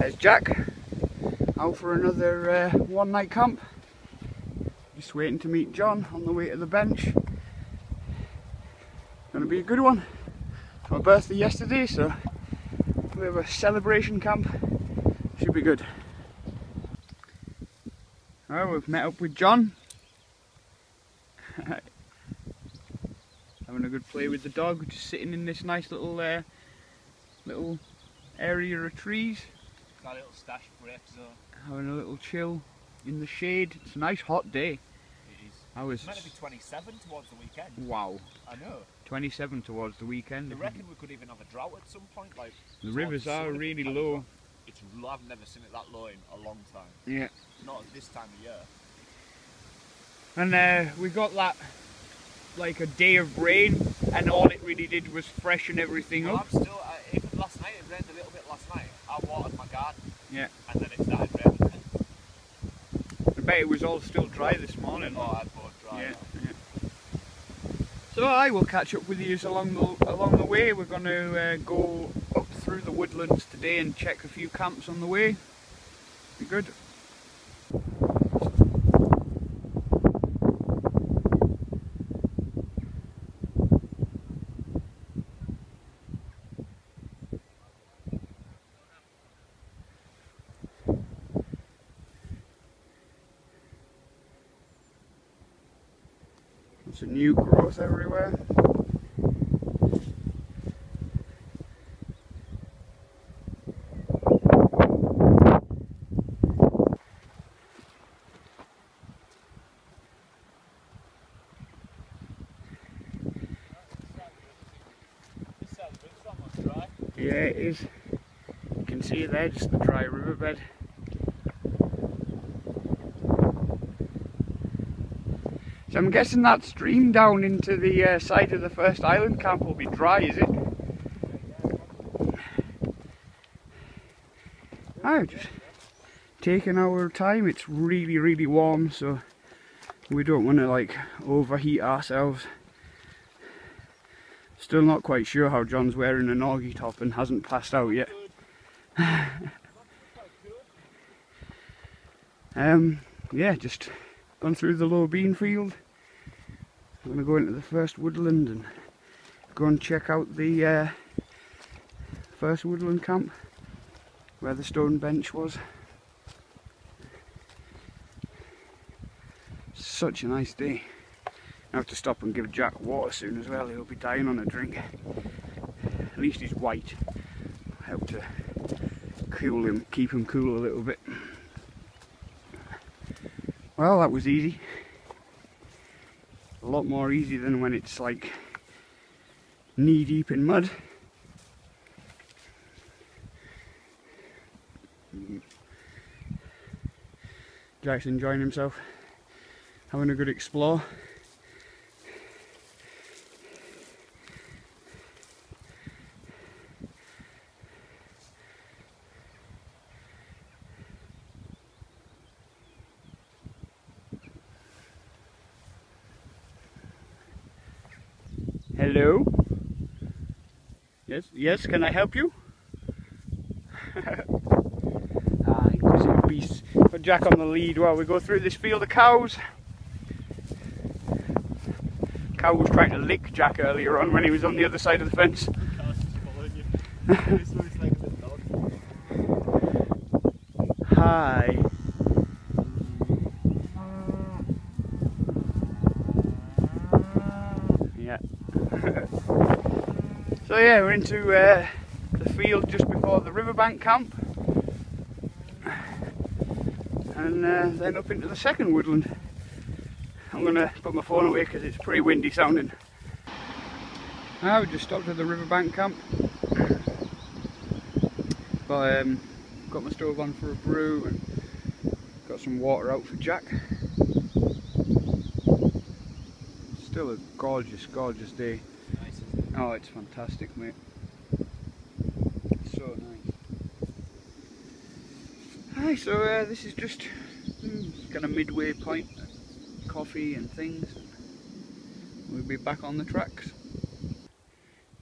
There's Jack, out for another one night camp. Just waiting to meet John on the way to the bench. Gonna be a good one. It's my birthday yesterday, so we have a celebration camp. Should be good. Well, we've met up with John. Having a good play with the dog, just sitting in this nice little area of trees. Got a little stash break zone. Having a little chill in the shade. It's a nice hot day. It is. It's meant to be 27 towards the weekend. Wow. I know. 27 towards the weekend. I reckon we could even have a drought at some point. Like the rivers are really low. It's I've never seen it that low in a long time. Yeah. Not at this time of year. And we got that like a day of rain, and all it really did was freshen everything up. I'm still, even last night, it rained a little bit last night. I watered my garden. Yeah. And then it started raining. I bet it was all still dry this morning. Oh, I thought dry. Yeah. So I will catch up with you along the way. We're going to go up through the woodlands today and check a few camps on the way. Be good. It's a new growth everywhere. Yeah, it is. You can see there just the dry riverbed. So I'm guessing that stream down into the side of the first island camp will be dry, is it? Oh, just taking our time. It's really warm, so we don't want to like overheat ourselves. Still not quite sure how John's wearing an Augie top and hasn't passed out yet. Yeah, just gone through the low bean field. I'm going to go into the first woodland and go and check out the first woodland camp where the stone bench was. Such a nice day. I have to stop and give Jack water soon as well. He'll be dying on a drink. At least he's white. Help to cool him, keep him cool a little bit. Well, that was easy. A lot more easy than when it's like knee deep in mud. Jack's enjoying himself, having a good explore. Hello? Yes, can I help you? Inquisitive beasts. Put Jack on the lead while we go through this field of cows. Cow was trying to lick Jack earlier on when he was on the other side of the fence. Hi. Yeah. So yeah, we're into the field just before the riverbank camp, and then up into the second woodland. I'm going to put my phone away because it's pretty windy sounding. Now we just stopped at the riverbank camp. But got my stove on for a brew and got some water out for Jack. Still a gorgeous day. Nice, isn't it? Oh, it's fantastic, mate. It's so nice. Hi, so this is just kind of midway point, coffee and things. We'll be back on the tracks.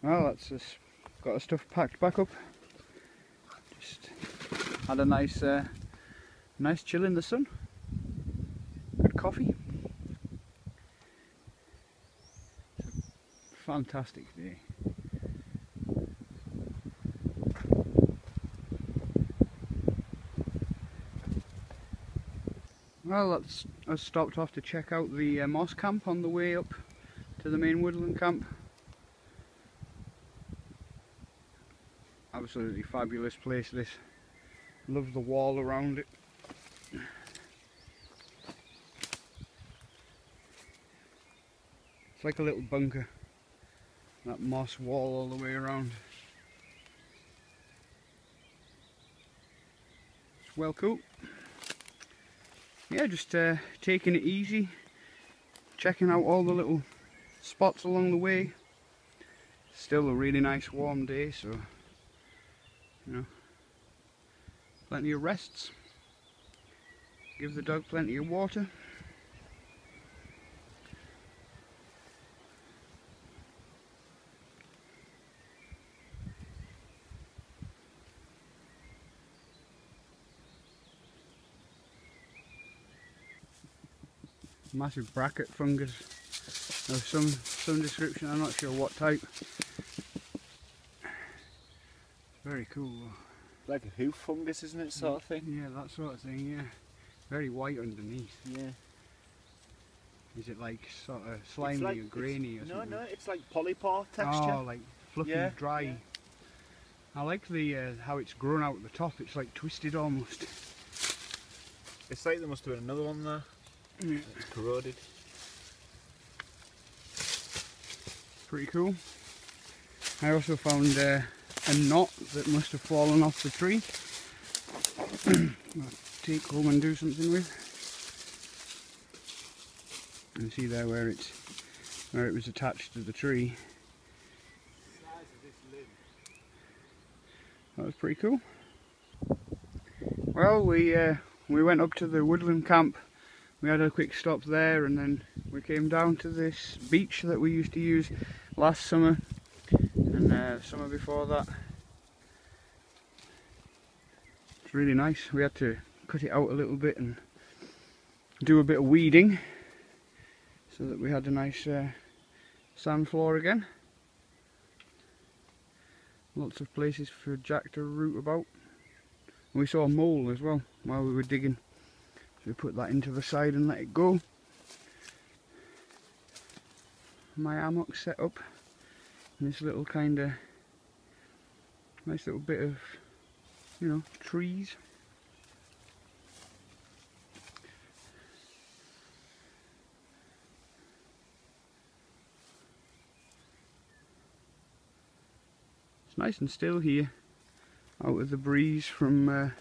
Well, that's just got our stuff packed back up. Just Had a nice nice chill in the sun. Good coffee. Fantastic day. Well, I stopped off to check out the moss camp on the way up to the main woodland camp. Absolutely fabulous place this. Love the wall around it. It's like a little bunker. That moss wall all the way around. It's well cool. Yeah, just taking it easy, checking out all the little spots along the way. Still a really nice warm day, so you know, plenty of rests. Give the dog plenty of water. Massive bracket fungus of some description, I'm not sure what type. It's very cool though. Like a hoof fungus, isn't it, sort of thing? Yeah, that sort of thing, yeah. Very white underneath. Yeah. Is it like sort of slimy like, or grainy or something? No, it's like polypore texture. Oh, like fluffy, dry. Yeah. I like the how it's grown out at the top, it's like twisted almost. It's like there must have been another one there. Yeah. It's corroded. Pretty cool. I also found a knot that must have fallen off the tree. I'll take home and do something with. You can see there where it was attached to the tree. The size of this limb. That was pretty cool. Well, we went up to the woodland camp. We had a quick stop there, and then we came down to this beach that we used to use last summer and the summer before that. It's really nice. We had to cut it out a little bit and do a bit of weeding so that we had a nice sand floor again. Lots of places for Jack to root about. And we saw a mole as well while we were digging. So we put that into the side and let it go. My hammock set up in this little kind of nice little bit of, you know, trees. It's nice and still here, out of the breeze from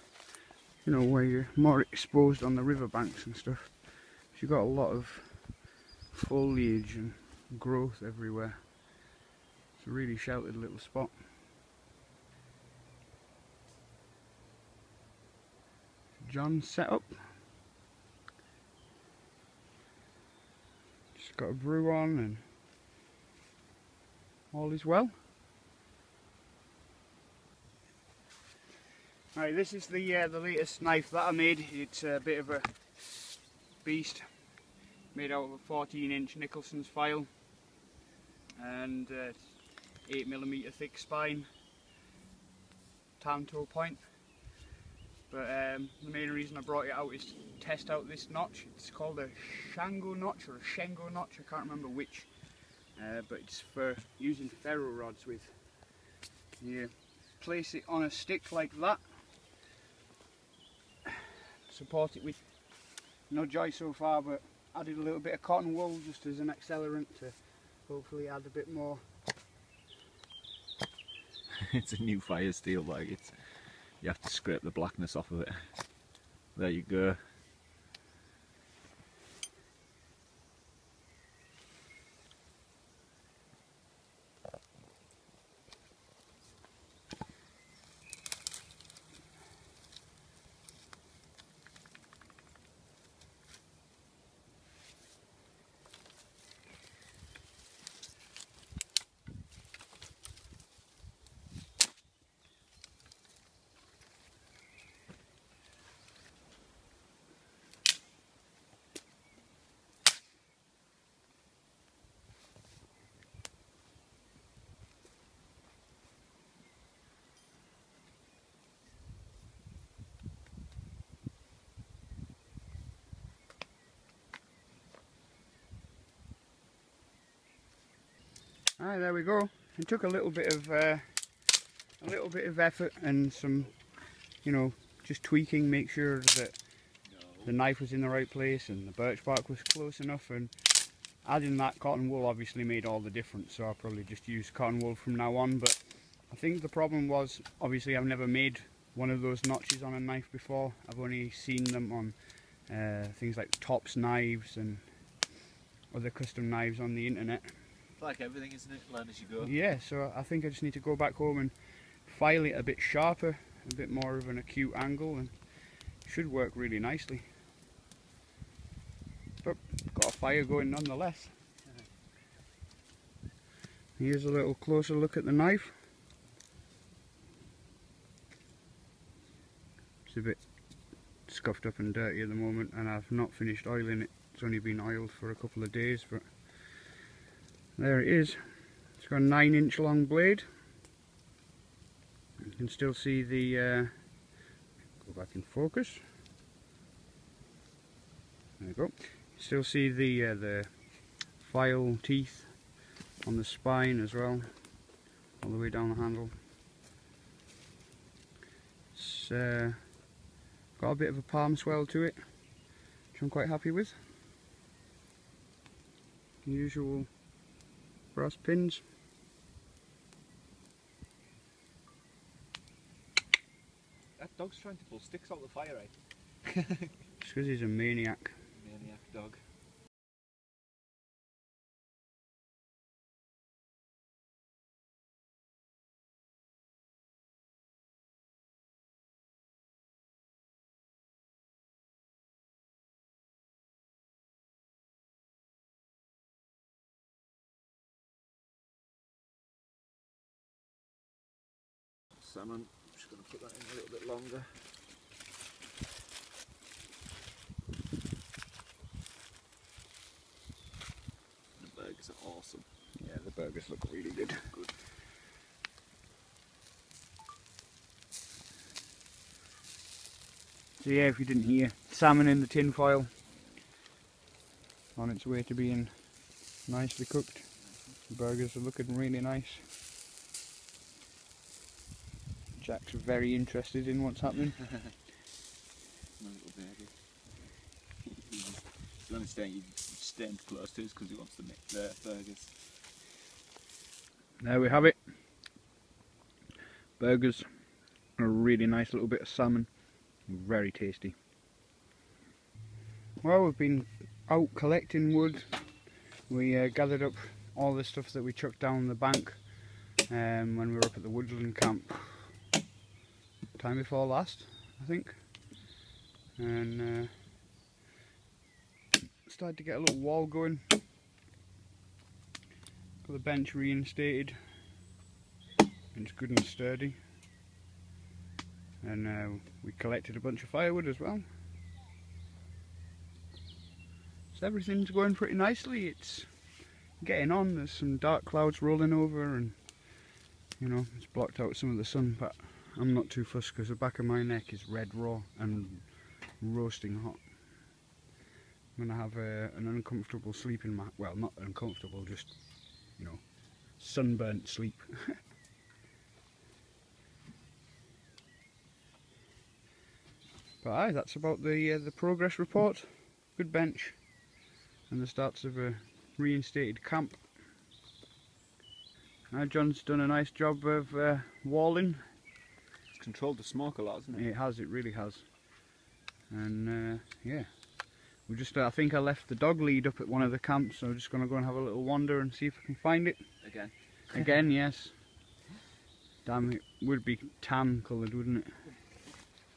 you know, where you're more exposed on the riverbanks and stuff. So you've got a lot of foliage and growth everywhere. It's a really sheltered little spot. John's set up. Just got a brew on and all is well. Right, this is the latest knife that I made. It's a bit of a beast, made out of a 14-inch Nicholson's file and 8mm thick spine, tanto point. But the main reason I brought it out is to test out this notch. It's called a Shango notch or a Shengo notch, I can't remember which. But it's for using ferro rods with. You place it on a stick like that. Support it with no joy so far, but added a little bit of cotton wool just as an accelerant to hopefully add a bit more. It's a new fire steel, like it's, you have to scrape the blackness off of it. There you go. Ah, there we go. It took a little bit of effort and some, you know, just tweaking, make sure that the knife was in the right place and the birch bark was close enough, and adding that cotton wool obviously made all the difference, so I'll probably just use cotton wool from now on. But I think the problem was, obviously I've never made one of those notches on a knife before. I've only seen them on things like Tops knives and other custom knives on the internet. It's like everything, isn't it? Learn as you go. Yeah, so I think I just need to go back home and file it a bit sharper, a bit more of an acute angle, and it should work really nicely. But got a fire going nonetheless. Here's a little closer look at the knife. It's a bit scuffed up and dirty at the moment, and I've not finished oiling it. It's only been oiled for a couple of days, but there it is. It's got a 9-inch long blade. You can still see the go back in focus. There you go. Still see the file teeth on the spine as well, all the way down the handle. It's got a bit of a palm swell to it, which I'm quite happy with. Usual brass pins. That dog's trying to pull sticks out of the fire, right? Just because he's a maniac. Maniac dog. Salmon, I'm just going to put that in a little bit longer. The burgers are awesome. Yeah, the burgers look really good. Good. So yeah, if you didn't hear, salmon in the tin foil, on its way to being nicely cooked. The burgers are looking really nice. Jack's very interested in what's happening. My little baby. He's only staying close to us because he wants to make the burgers. There we have it. Burgers, a really nice little bit of salmon, very tasty. Well, we've been out collecting wood. We gathered up all the stuff that we chucked down the bank when we were up at the woodland camp time before last, I think, and started to get a little wall going. Got the bench reinstated, and it's good and sturdy, and we collected a bunch of firewood as well. So everything's going pretty nicely. It's getting on. There's some dark clouds rolling over, and you know, it's blocked out some of the sun, but I'm not too fussed because the back of my neck is red raw and roasting hot. I'm going to have an uncomfortable sleeping mat. Well, not uncomfortable, just, you know, sunburnt sleep. But aye, that's about the progress report. Good bench and the starts of a reinstated camp. Now John's done a nice job of walling. Controlled the smoke a lot, hasn't it? It has, it really has. And yeah, we just I think I left the dog lead up at one of the camps, so I'm just going to go and have a little wander and see if I can find it. Again? Again, yes. Damn, it would be tan coloured, wouldn't it?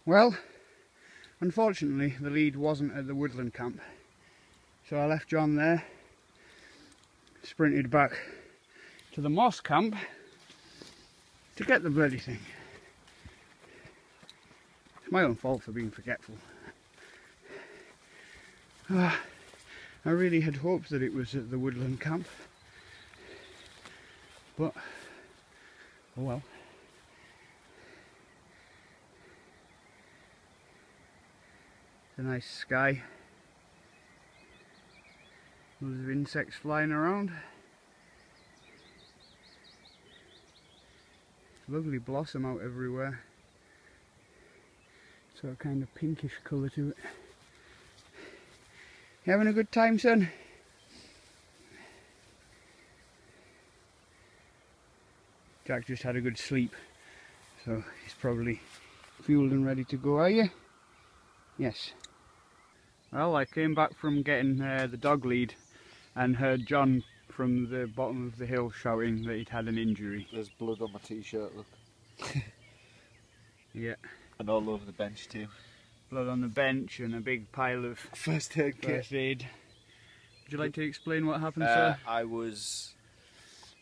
Well, unfortunately the lead wasn't at the woodland camp, so I left John there, sprinted back to the moss camp to get the bloody thing. It's my own fault for being forgetful. I really had hoped that it was at the woodland camp, but oh well. It's a nice sky. Loads of insects flying around. Lovely blossom out everywhere. So a kind of pinkish colour to it. You having a good time, son? Jack just had a good sleep, so he's probably fueled and ready to go, are you? Yes. Well, I came back from getting the dog lead and heard John from the bottom of the hill shouting that he'd had an injury. There's blood on my t-shirt, look. Yeah. And all over the bench too. Blood on the bench and a big pile of First aid kit. Would you like to explain what happened, sir? I was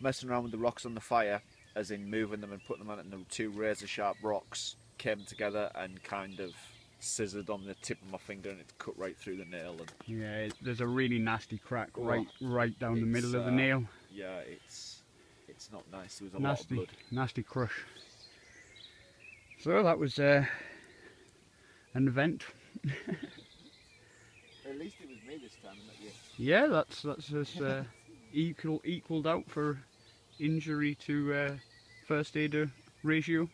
messing around with the rocks on the fire, as in moving them and putting them on it, and the two razor sharp rocks came together and kind of scissored on the tip of my finger, and it cut right through the nail. And yeah, there's a really nasty crack right down the middle of the nail. Yeah, it's not nice. There was a lot of blood. Nasty crush. So that was an event. At least it was me this time, not you. Yeah, that's just equalled out for injury to first aider ratio.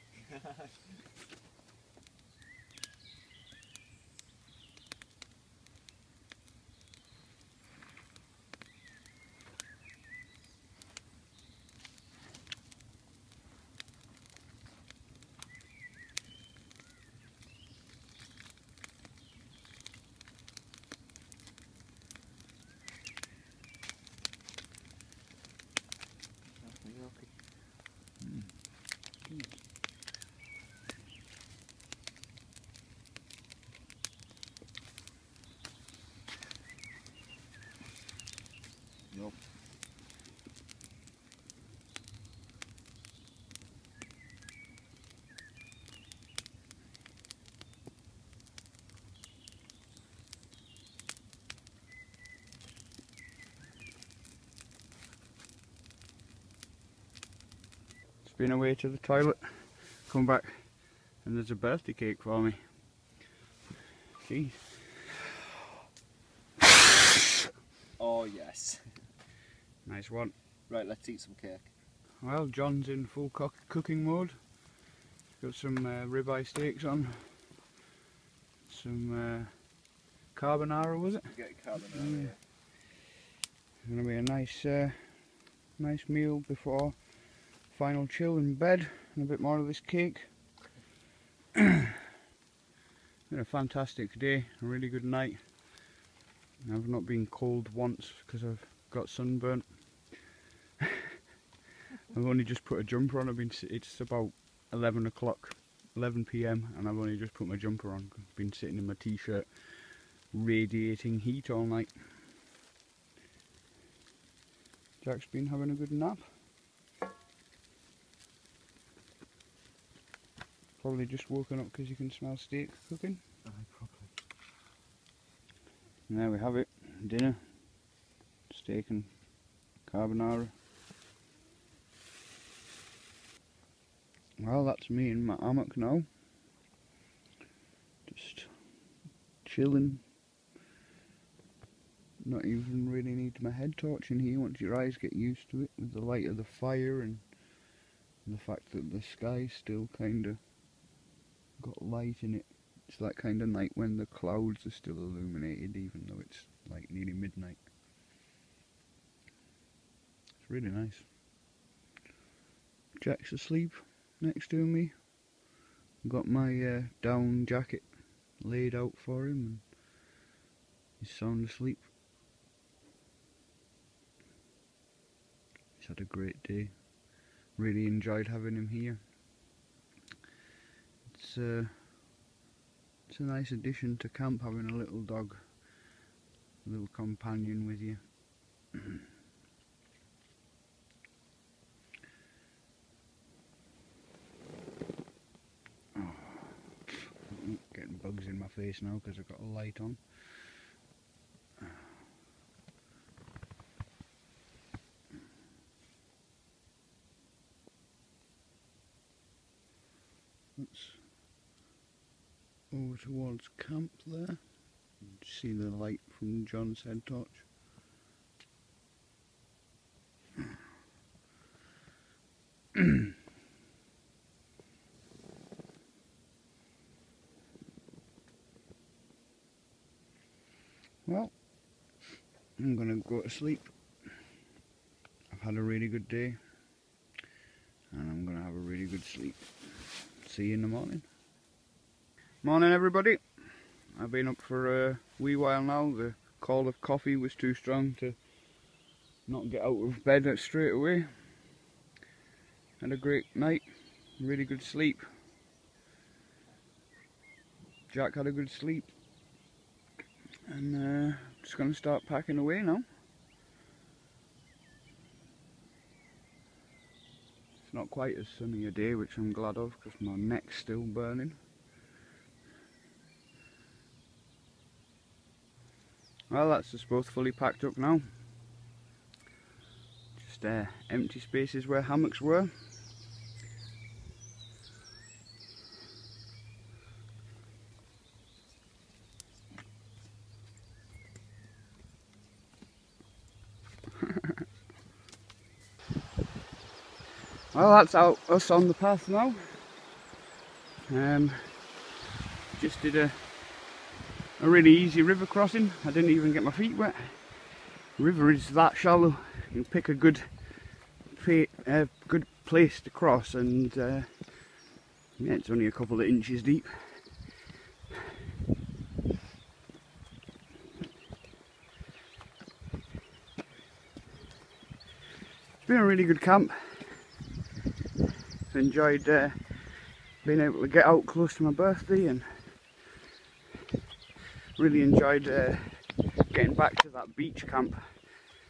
Nope. Been away to the toilet, come back, and there's a birthday cake for me. Jeez. Oh yes. Nice one. Right, let's eat some cake. Well, John's in full cooking mode. Got some ribeye steaks on. Some carbonara, was it? Get carbonara. Yeah. It's going to be a nice meal before final chill in bed, and a bit more of this cake. Been a fantastic day, a really good night. I've not been cold once because I've got sunburnt. I've only just put a jumper on. It's about 11 PM, and I've only just put my jumper on. I've been sitting in my t-shirt, radiating heat all night. Jack's been having a good nap. Probably just woken up because you can smell steak cooking. Probably. And there we have it, dinner, steak and carbonara. Well, that's me in my hammock now, just chilling. Not even really need my head torch in here once your eyes get used to it, with the light of the fire and the fact that the sky's still kinda got light in it. It's that kind of night when the clouds are still illuminated, even though it's like nearly midnight. It's really nice. Jack's asleep next to me. Got my down jacket laid out for him, and he's sound asleep. He's had a great day. Really enjoyed having him here. It's a nice addition to camp, having a little dog, a little companion with you. Oh, getting bugs in my face now because I've got a light on. Let's over towards camp there. See the light from John's head torch. Well, I'm gonna go to sleep. I've had a really good day and I'm gonna have a really good sleep. See you in the morning. Morning everybody. I've been up for a wee while now. The call of coffee was too strong to not get out of bed straight away. Had a great night, really good sleep. Jack had a good sleep. And just going to start packing away now. It's not quite as sunny a day, which I'm glad of because my neck's still burning. Well, that's us both fully packed up now. Just empty spaces where hammocks were. Well, that's us on the path now. Just did a really easy river crossing. I didn't even get my feet wet. The river is that shallow. You can pick a good place to cross, and yeah, it's only a couple of inches deep. It's been a really good camp. I've enjoyed being able to get out close to my birthday, and really enjoyed getting back to that beach camp.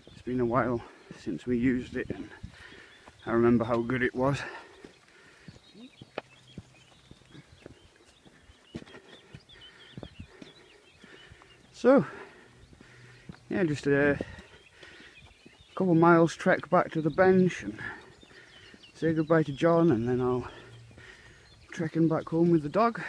It's been a while since we used it and I remember how good it was. So yeah, just a couple miles trek back to the bench and say goodbye to John, and then I'll trekking back home with the dog.